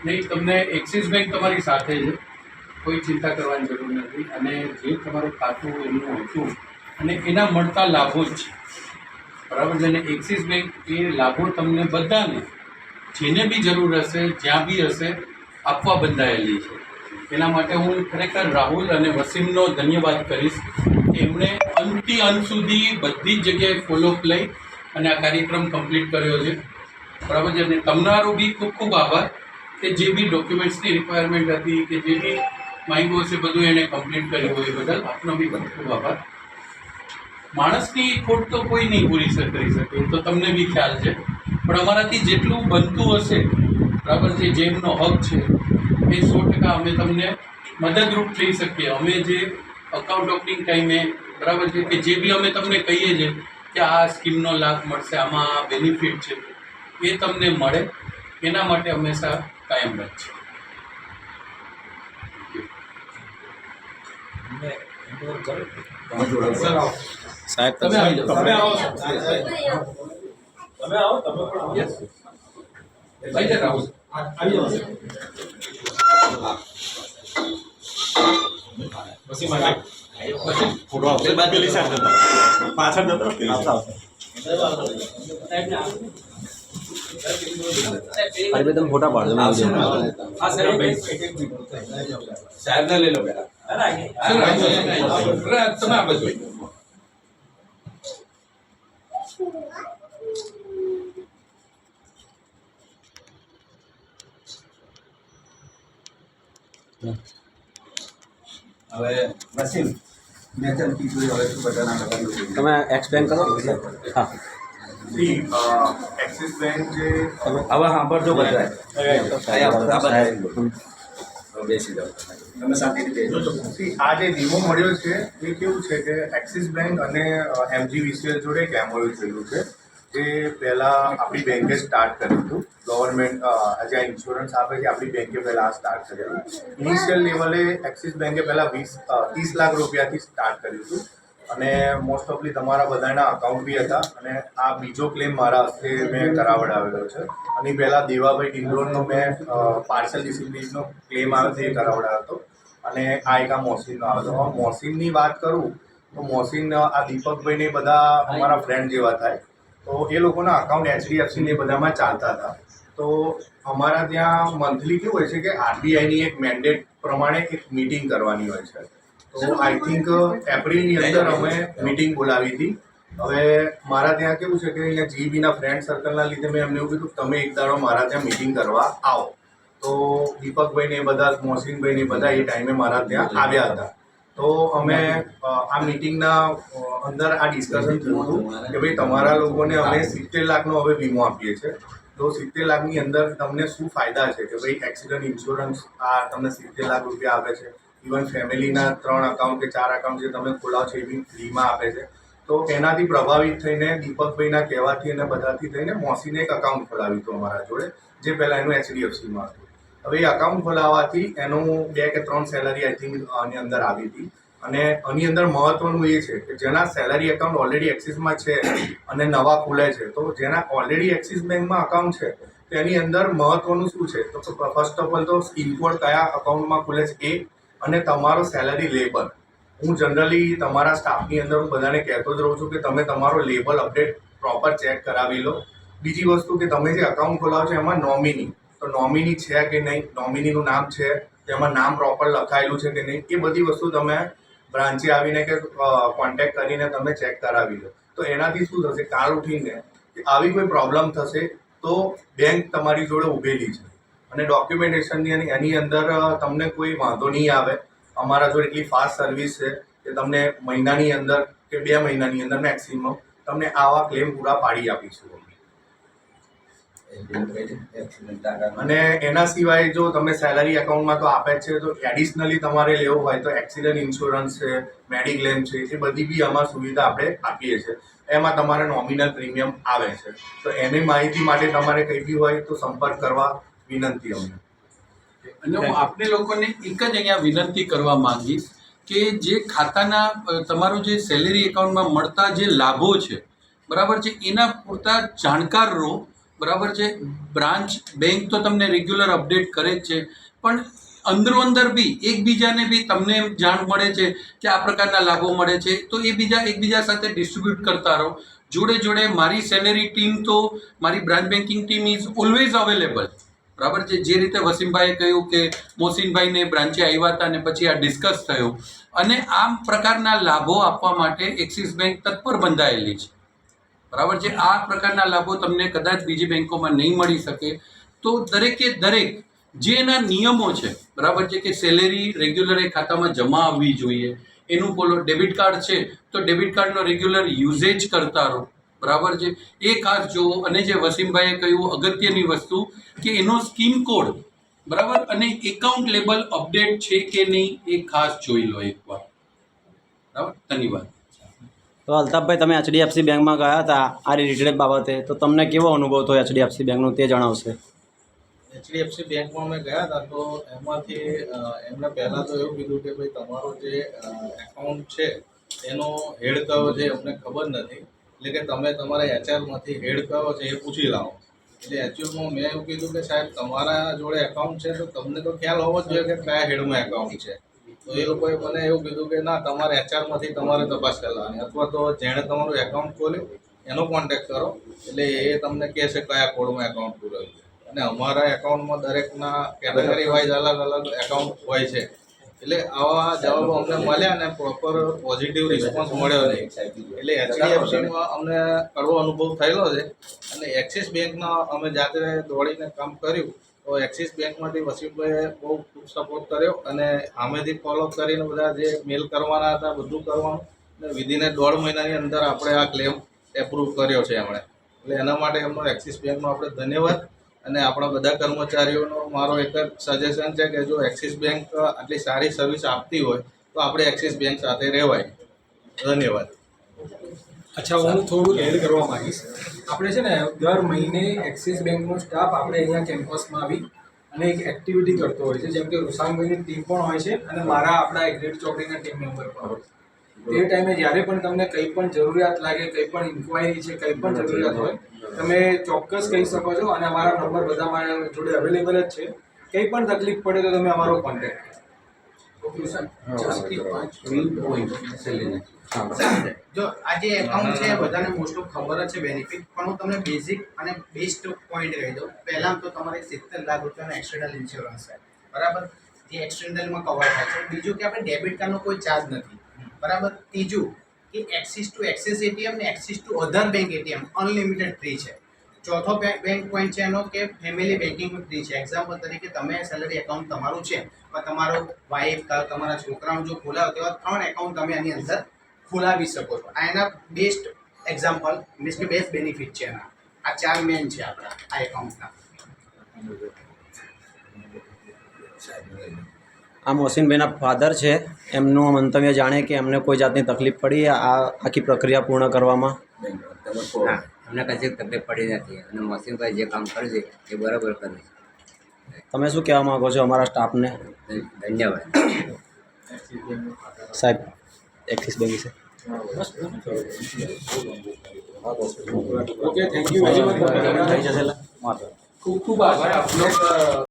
નહીં, તમને axis bank તમારી સાથે છે, કોઈ ચિંતા કરવાની જરૂર નથી. અને જે તમારું ખાતું એનું હતું અને એના મળતા લાભો જ છે, બરાબર છે. અને એક્સિસ બેંક એ લાભો તમને બધાને જેને બી જરૂર હશે, જ્યાં બી હશે, આપવા બંધાયેલી છે. એના માટે હું ખરેખર રાહુલ અને વસીમનો ધન્યવાદ કરીશ કે એમણે અંતથી અંત સુધી બધી જ જગ્યાએ ફોલોઅપ લઈ અને આ કાર્યક્રમ કમ્પ્લીટ કર્યો છે, બરાબર છે. અને તમારો બી ખૂબ ખૂબ આભાર કે જે બી ડોક્યુમેન્ટ્સની રિક્વાયરમેન્ટ હતી કે જે બી માંગ્યું હશે બધું એણે કમ્પ્લીટ કર્યું હોય, એ બદલ આપનો બી ખૂબ ખૂબ આભાર. માણસની ખોટ તો કોઈ નહીં પૂરી કરી શકે, એ તો તમને બી ખ્યાલ છે. પણ અમારાથી જેટલું બનતું હશે, બરાબર છે, જે એમનો હક છે એ 100% અમે તમને મદદરૂપ થઈ શકીએ. અમે જે અકાઉન્ટ ઓપનિંગ ટાઈમે, બરાબર છે, કે જે બી અમે તમને કહીએ છીએ કે આ સ્કીમનો લાભ મળશે, આમાં આ બેનિફિટ છે, એ તમને મળે એના માટે હંમેશા કાયમરત છે. સાહેબ તમે આવી જાઓ. તમે આવો યસ ભાઈ છે રાહુલ. આવી જાઓ. પછી મારે ફોટો આવશે પેલી સાઈડ જતો પાછળ જતો અરે તમે ફોટા પાડજો સાહેબ ને લઈ લો પેલા. તમે આ બધું હવે વસીમ મેં તેમ કીધું હવે શું બધાના કરવાનું તમે એક્સપ્લેન કરો હા એક્સિસ બેંક જે હવે સાંભળજો બધા બેસી જાઓ તમે શાંતિથી બેસજો. આ જે વીમો મળ્યો છે એ કેવું છે કે એક્સિસ બેંક અને MGVCL જોડે એક MOU થયેલું છે, જે પહેલાં આપણી બેંકે સ્ટાર્ટ કર્યું હતું. ગવર્મેન્ટ જે આ ઇન્સ્યોરન્સ આપે છે આપણી બેંકે પહેલાં આ સ્ટાર્ટ કરેલું. ઇનિશિયલ લેવલે એક્સિસ બેંકે પહેલાં 30 લાખ રૂપિયાથી સ્ટાર્ટ કર્યું હતું. અને મોસ્ટ ઓફલી તમારા બધાના અકાઉન્ટ બી હતા. અને આ બીજો ક્લેમ મારા હસ્તે મેં કરાવડાવેલો છે. અને પહેલાં દેવાભાઈ ડિંડોરનો મેં પાર્સલ ડિસિપ્લિનનો ક્લેમ આવ્યો હતો એ કરાવડાવ્યો હતો. અને આ એક આ મોહસિનનો આવ્યો હતો. મોહસિનની વાત કરું તો મોહસિન આ દીપકભાઈને બધા અમારા ફ્રેન્ડ જેવા થાય. તો એ લોકોના અકાઉન્ટ HDFC ને એ બધામાં ચાલતા હતા. તો અમારા ત્યાં મંથલી કેવું હોય છે કે RBIની એક મેન્ડેટ પ્રમાણે એક મિટિંગ કરવાની હોય છે. તો આઈ થિંક એપ્રિલની અંદર અમે મિટિંગ બોલાવી હતી. હવે મારા ત્યાં કેવું છે કે અહીંયા GBના ફ્રેન્ડ સર્કલના લીધે મેં એમને એવું કીધું તમે એક દાડો મારા ત્યાં મિટિંગ કરવા આવો. તો દીપકભાઈને એ બધા મોહસિનભાઈને બધા એ ટાઈમે મારા ત્યાં આવ્યા હતા. તો અમે આ મિટિંગના અંદર આ ડિસ્કશન થયું હતું કે ભાઈ તમારા લોકોને અમે 70 લાખનો હવે વીમો આપીએ છીએ. તો 70 લાખની અંદર તમને શું ફાયદા છે કે ભાઈ એક્સિડન્ટ ઇન્સ્યોરન્સ આ તમને 70 લાખ રૂપિયા આપે છે. ઇવન ફેમિલીના 3 અકાઉન્ટ કે 4 અકાઉન્ટ જે તમે ખોલાવો છો એ બી ફ્રીમાં આપે છે. તો એનાથી પ્રભાવિત થઈને દીપકભાઈના કહેવાથી અને બધાથી થઈને મોસીને એક અકાઉન્ટ ખોલાવ્યું હતું અમારા જોડે, જે પહેલાં એનું HDFCમાં હતું. હવે એ અકાઉન્ટ ખોલાવવાથી એનું 2 કે 3 સેલરી આઈ થિંક આની અંદર આવી હતી. અને આની અંદર મહત્વનું એ છે કે જેના સેલરી એકાઉન્ટ ઓલરેડી એક્સિસમાં છે અને નવા ખુલે છે, તો જેના ઓલરેડી એક્સિસ બેંકમાં અકાઉન્ટ છે તેની અંદર મહત્વનું શું છે તો ફર્સ્ટ ઓફ ઓલ તો સ્કીમ કોડ કયા અકાઉન્ટમાં ખુલે છે એ, અને તમારો સેલરી લેબલ. હું જનરલી તમારા સ્ટાફની અંદર હું બધાને કહેતો જ રહું છું કે તમે તમારો લેબલ અપડેટ પ્રોપર ચેક કરાવી લો. બીજી વસ્તુ કે તમે જે અકાઉન્ટ ખોલાવો છો એમાં નોમિની, તો નોમિની છે કે નહીં, નોમિનીનું નામ છે, તેમાં નામ પ્રોપર લખાયેલું છે કે નહીં, એ બધી વસ્તુ તમે બ્રાન્ચે આવીને કે કોન્ટેક્ટ કરીને તમે ચેક કરાવી લો. તો એનાથી શું થશે, કાલ ઉઠીને આવી કોઈ પ્રોબ્લેમ થશે તો બેંક તમારી જોડે ઊભેલી છે અને ડોક્યુમેન્ટેશનની એની અંદર તમને કોઈ વાંધો નહીં આવે. અમારા જોડે એટલી ફાસ્ટ સર્વિસ છે કે તમને મહિનાની અંદર કે 2 મહિનાની અંદર મેક્સિમમ તમને આવા ક્લેમ પૂરા પાડી આપીશું. અને એના સિવાય જો તમે સેલરી એકાઉન્ટમાં તો આપે જ છે, તો એડિશનલી તમારે લેવું હોય તો એક્સિડન્ટ ઇન્સ્યોરન્સ છે, મેડિક્લેમ છે, એ બધી બી અમારી સુવિધા આપણે આપીએ છીએ. એમાં તમારે નોમિનલ પ્રીમિયમ આવે છે. તો એની માહિતી માટે તમારે કંઈ બી હોય તો સંપર્ક કરવા વિનંતી અમને. અને હું આપને લોકોને એક જ અહીંયા વિનંતી કરવા માંગીશ કે જે ખાતાના તમારું જે સેલેરી એકાઉન્ટમાં મળતા જે લાભો છે, બરાબર છે, એના પૂરતા જાણકાર રહો બરાબર છે. બ્રાન્ચ બેંક તો તમને રેગ્યુલર અપડેટ કરે જ છે, પણ અંદરો અંદર બી એકબીજાને બી તમને એમ જાણ મળે છે કે આ પ્રકારના લાભો મળે છે, તો એકબીજા સાથે ડિસ્ટ્રીબ્યુટ કરતા રહો. જોડે મારી સેલેરી ટીમ તો મારી branch banking team is always available. બરાબર છે. જે રીતે વસીમભાઈએ કહ્યું કે મોહસિનભાઈને બ્રાન્ચે આવ્યા હતા અને પછી આ ડિસ્કસ થયું, અને આ પ્રકારના લાભો આપવા માટે એક્સિસ બેંક તત્પર બંધાયેલી છે. બરાબર છે. આ પ્રકારના લાભો તમને કદાચ બીજી બેંકોમાં નહીં મળી શકે, તો દરેકે દરેક જે એના નિયમો છે, બરાબર છે, કે સેલેરી રેગ્યુલર એ ખાતામાં જમા આવવી જોઈએ, એનું બોલો. ડેબિટ કાર્ડ છે તો ડેબિટ કાર્ડનો રેગ્યુલર યુઝેજ કરતા રહો. બરાબર છે. એ ખાસ જુઓ. અને જે વસીમભાઈએ કહ્યું અગત્યની વસ્તુ કે એનો સ્કીમ કોડ, બરાબર, અને એકાઉન્ટ લેબલ અપડેટ છે કે નહીં એ ખાસ જોઈ લો એકવાર. બરાબર. ધન્યવાદ. તો અલ્તાફભાઈ, તમે એચડીએફસી બેંકમાં ગયા હતા આ રિલેટેડ બાબતે, તો તમને કેવો અનુભવ થયો એચડીએફસી બેંકનો તે જણાવશે. એચડીએફસી બેંકમાં અમે ગયા હતા તો એમાંથી એમણે પહેલાં તો એવું કીધું કે ભાઈ તમારો જે એકાઉન્ટ છે એનો હેડ કયો છે અમને ખબર નથી, એટલે કે તમે તમારા એચઆરમાંથી હેડ કયો છે એ પૂછી લાવો. એટલે એકચ્યુઅલમાં મેં એવું કીધું કે સાહેબ તમારા જોડે એકાઉન્ટ છે તો તમને તો ખ્યાલ હોવો જ જોઈએ કે કયા હેડમાં એકાઉન્ટ છે. તો એ લોકોએ મને એવું કીધું કે ના, તમારે એચઆરમાંથી તમારે તપાસ કરવાની, અથવા તો જેણે તમારું એકાઉન્ટ ખોલ્યું એનો કોન્ટેક્ટ કરો, એટલે એ તમને કહેશે કયા કોડમાં એકાઉન્ટ ખોલાવ્યું છે. અને અમારા એકાઉન્ટમાં દરેકના કેટેગરી વાઇઝ અલગ અલગ એકાઉન્ટ હોય છે. એટલે આવા જવાબો અમને મળ્યા અને પ્રોપર પોઝિટિવ રિસ્પોન્સ મળ્યો નહીં. એટલે એચડીએફસીમાં અમને કડવો અનુભવ થયેલો છે. અને એક્સિસ બેંકના અમે જાતે દોડીને કામ કર્યું તો એક્સિસ બેંકમાંથી વસીમભાઈએ બહુ ખૂબ સપોર્ટ કર્યો, અને સામેથી ફોલોઅપ કરીને બધા જે મેલ કરવાના હતા બધું કરવાનું, અને વિધિને 1.5 મહિનાની અંદર આપણે આ ક્લેમ એપ્રૂવ કર્યો છે એમણે. એટલે એના માટે એમનો એક્સિસ બેંકનો આપણે ધન્યવાદ. અને આપણા બધા કર્મચારીઓનો મારો એક જ સજેશન છે કે જો એક્સિસ બેંક આટલી સારી સર્વિસ આપતી હોય તો આપણે એક્સિસ બેંક સાથે રહેવાય. ધન્યવાદ. અચ્છા, હું થોડું એડ કરવા માંગીશ. આપણે છે ને દર મહિને એક્સિસ બેંકનો સ્ટાફ આપણે અહીંયા કેમ્પસમાં આવી અને એક એક્ટિવિટી કરતો હોય છે, જેમ કે રૂસાંગભાઈની ટીમ પણ હોય છે અને મારા આપણા ગ્રેડ ચોકડીના ટીમ મેમ્બર પણ હોય છે. એ ટાઈમે જ્યારે પણ તમને કંઈ પણ જરૂરિયાત લાગે, કંઈ પણ ઇન્ક્વાયરી છે, કંઈ પણ જરૂરિયાત હોય, તમે ચોક્કસ કહી શકો છો. અને અમારા નંબર બધા મારા જોડે અવેલેબલ જ છે. કંઈ પણ તકલીફ પડે તો તમે અમારો કોન્ટેક્ટ જો આ જે એકાઉન્ટ છે બધાને મોસ્ટ ઓફ ખબર જ છે બેનિફિટ, પણ હું તમને બેઝિક અને બેસ્ટ પોઈન્ટ કહી દઉં. પહેલાં તો તમારે 70 લાખ રૂપિયાનો એક્સટર્નલ ઇન્સ્યોરન્સ છે, બરાબર, જે એક્સટર્નલમાં કવર થાય છે. બીજું કે આપણે ડેબિટ કાર્ડનો કોઈ ચાર્જ નથી, બરાબર. ત્રીજું કે એક્સિસ ટુ એક્સિસ એટીએમ ને axis to other bank ATM unlimited free છે. ચોથો બેંક પોઈન્ટ છે એનો કે ફેમિલી બેન્કિંગ ફ્રી છે. એક્ઝામ્પલ તરીકે તમે સેલરી એકાઉન્ટ તમારું છે પણ તમારો વાઈફ તમારા છોકરાનું જો ખોલાવો તેવા 3 એકાઉન્ટ તમે આની અંદર ખોલાવી શકો છો. આ એના બેસ્ટ એક્ઝામ્પલ મીન્સ કે બેસ્ટ બેનિફિટ છે એના. આ 4 મેન છે આપણા આ એકાઉન્ટના. આ મોહસિનભાઈના ફાધર છે, એમનું મંતવ્ય જાણે કે એમને કોઈ જાતની તકલીફ પડી આ આખી પ્રક્રિયા પૂર્ણ કરવામાં. ના, અમને કશી તકલીફ પડી નથી, અને મોહસિનભાઈ જે કામ કરે છે એ બરાબર કરે છે. તમે શું કહેવા માગો છો અમારા સ્ટાફને? ધન્યવાદ સાહેબ, એક્સિસ બેંક વિશે. Okay, thank you very much. થઈ જશે. ખૂબ ખૂબ આભાર આપનો.